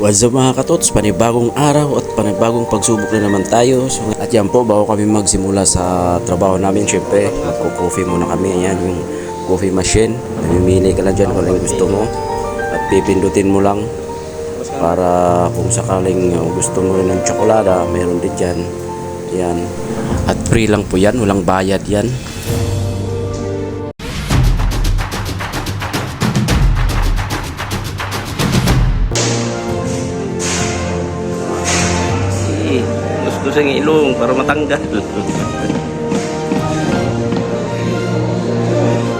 What's up mga katots, panibagong araw at panibagong pagsubok na naman tayo. At yan po, bago kami magsimula sa trabaho namin, syempre magko-coffee muna kami. Yan yung coffee machine. Namimili ka lang dyan kung anong gusto mo at pipindutin mo lang para kung sakaling gusto mo rin ng tsokolada, meron din dyan. Yan. At free lang po yan, walang bayad yan. Gusto sa ilong para matanggal.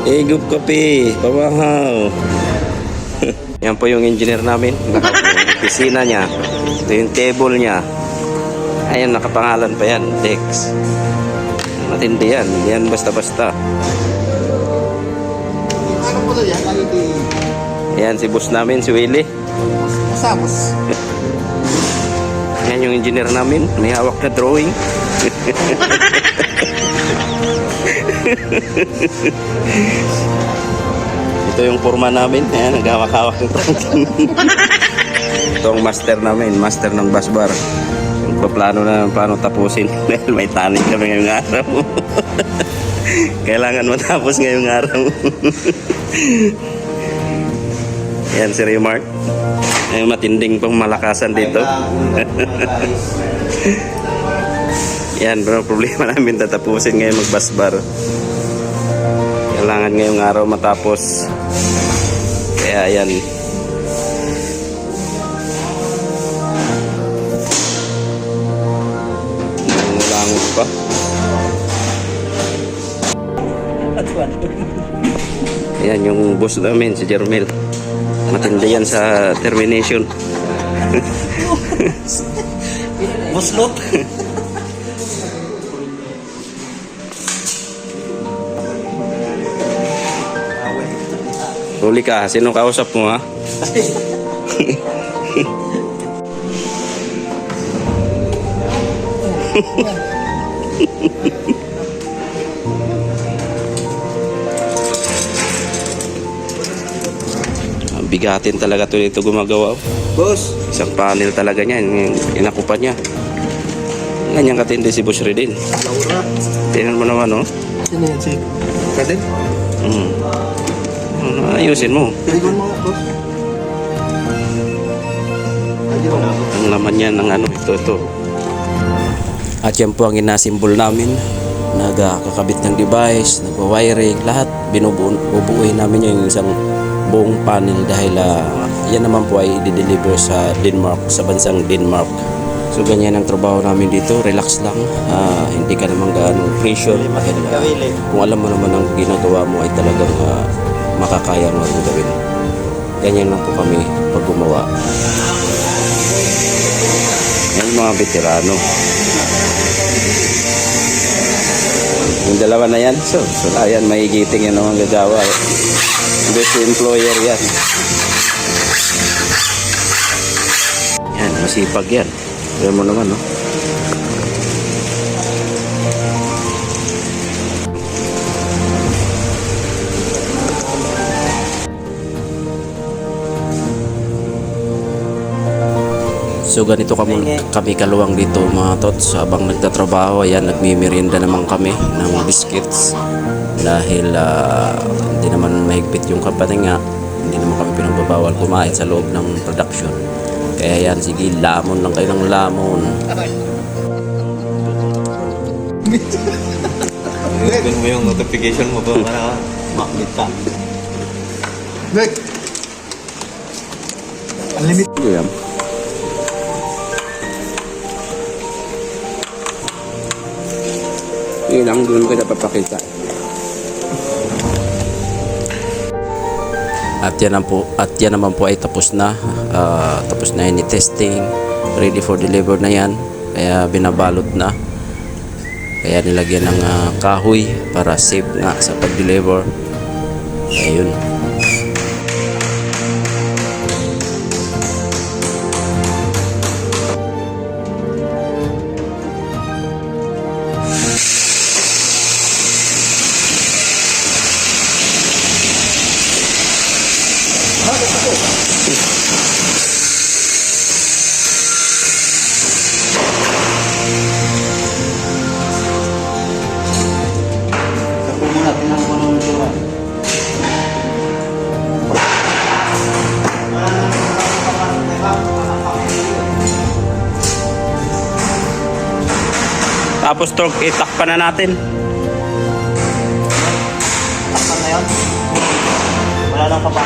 Igup kape, pabahaw. Yan po yung engineer namin. Yung opisina niya. Ito yung table niya. Ayan, nakapangalan pa yan, Dex. Matindi yan. Hindi yan basta-basta. Ano po to yan? Ayan, si boss namin, si Willie. Masamos. Yan yung engineer namin. May hawak na drawing. Ito yung forma namin. Ayan, naghawak-hawak ng drawing. Ito ang master namin. Master ng bus bar. Yung paplano na paano tapusin. Dahil may tanig kami ngayong araw. Kailangan matapos ngayong araw. Yan si Remark. Ay, matinding pang malakasan dito. Yan, bro, problema namin tatapusin ngayon magbasbar. Kailangan ngayong araw matapos. Kaya yan. Nangulangot pa. Yan yung boss namin, si Jermel. Matindi yan sa termination. Buslok. Huli ka, sino kausap mo ha? Bigatin talaga ito gumagawa. Boss. Isang panel talaga niya, inakupan niya. Ganyan katindi si Boss Redin. Laura. Tingnan mo naman, oh. Sino yan si Kaden? Ayusin mo. Tiligon mo, boss. Ayun. Ang laman niya ng ano, ito. At yan po ang inasimbol namin. Nagkakabit ng device, nagwa-wiring, lahat. Binubuuin namin yung isang buong panel dahil yan naman po ay i-deliver sa Denmark, sa bansang Denmark. So ganyan ang trabaho namin dito, relax lang, hindi ka naman gaano pressure dahil kung alam mo naman ang ginagawa mo ay talagang makakaya mo rin gawin. Ganyan lang po kami pag gumawa. Yan mga veterano. Yung dalawa na yan, so ayan, maigiting yan naman gagawa. Best employer yan. Yan, masipag yan. Ayan mo naman, no? So ganito kami kaluwang dito mga tots. Habang nagtatrabaho, ayan, nagmimerienda naman kami ng biscuits. Dahil hindi naman mahigpit yung company nga, hindi naman kami pinagbabawal kumain sa loob ng production. Kaya yan, sige, lamon lang kayo ng lamon. Open mo yung notification mo ba para makita ka. Nick! Unlimited. Yan. Yun lang, doon ko napapakita. At yan naman po ay tapos na. Tapos na yun testing. Ready for deliver na yan. Kaya binabalot na. Kaya nilagyan ng kahoy para safe nga sa pag-deliver. Ayun. Pagkatapos to, itakpan na natin. Takpan na yun. Wala lang pa ba?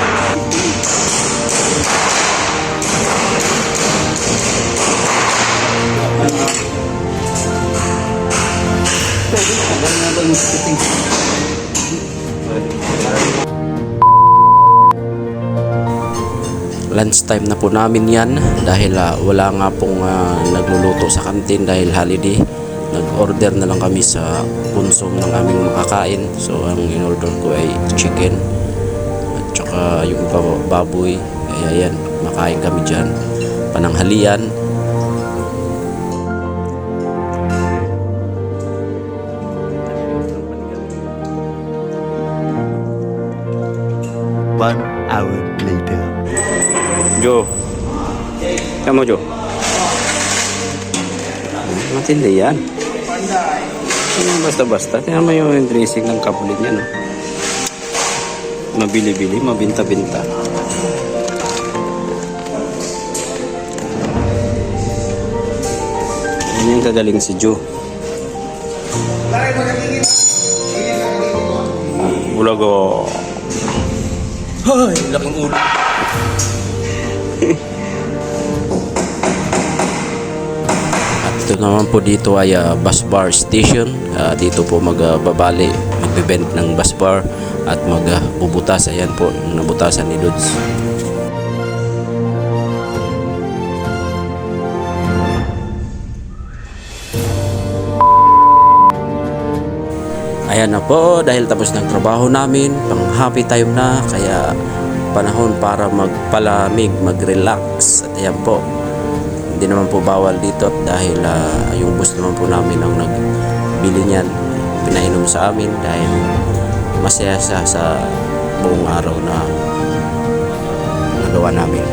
Lunch time na po namin yan dahil wala nga pong nagluluto sa kantin dahil holiday. Nag-order na lang kami sa Punsum ng aming makakain. So ang in-order ko ay chicken at saka yung iba baboy. Kaya yan, makain kami dyan. Pananghalian. One hour later. Jo. Kamu Jo. Matindi yan. Basta-basta. Tingnan mo yung dressing ng kapulit niya, no? Mabili-bili, mabinta-binta. Yan yung kagaling si Jo. Bulago. Hoy, laking ulo. At ito naman po dito ay bus bar station. Dito po magbabali, magbebent ng bus bar at magbubutas. Ayan po, nabutasan ni Lods. Ayan na po, dahil tapos ng trabaho namin, pang happy time na, kaya panahon para magpalamig, mag-relax. At ayan po, hindi naman po bawal dito dahil yung bus naman po namin ang nagbili niyan, pinainom sa amin dahil masaya siya sa buong araw na nagawa namin.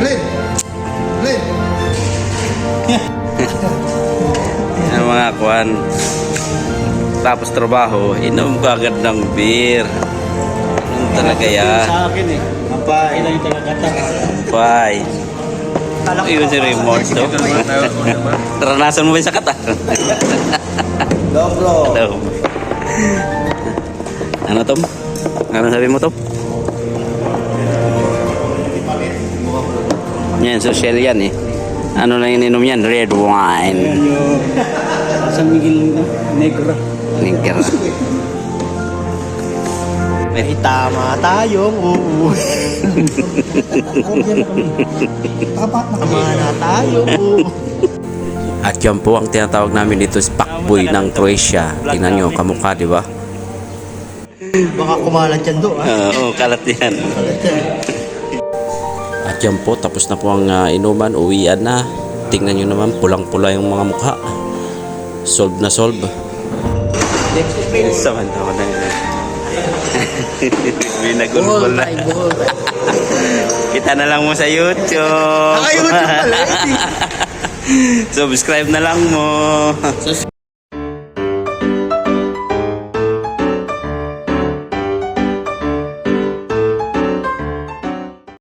Glenn! Glenn! Yan mga kuwan, tapos trabaho, inom ka agad ng beer. Ano talaga yan? Sa akin eh. Apay. Ilan yung taga-kata? Bye. Yun si remote to. Naranasan mo ba yung sakat ah? Dobro. Hello. Ano Tom? Ano sabi mo Tom? Yan, social yan eh. Ano lang ininom yan? Red wine. Yung San Miguel Negra. Nigger. May tama tayong uuwi. Tama na tayong uuwi. At yan po ang tinatawag namin dito si Pakboy ng Croatia. Tingnan nyo, kamukha di ba? Baka kumalat yan doon. Oo, kalat yan. At yan po, tapos na po ang inuman, uwian na. Tingnan nyo naman, pulang-pula yung mga mukha. Solve na solve. Sama-sama na yun. Binagulbol na. Kita na lang mo sa YouTube. Naka-YouTube pala. Subscribe na lang mo.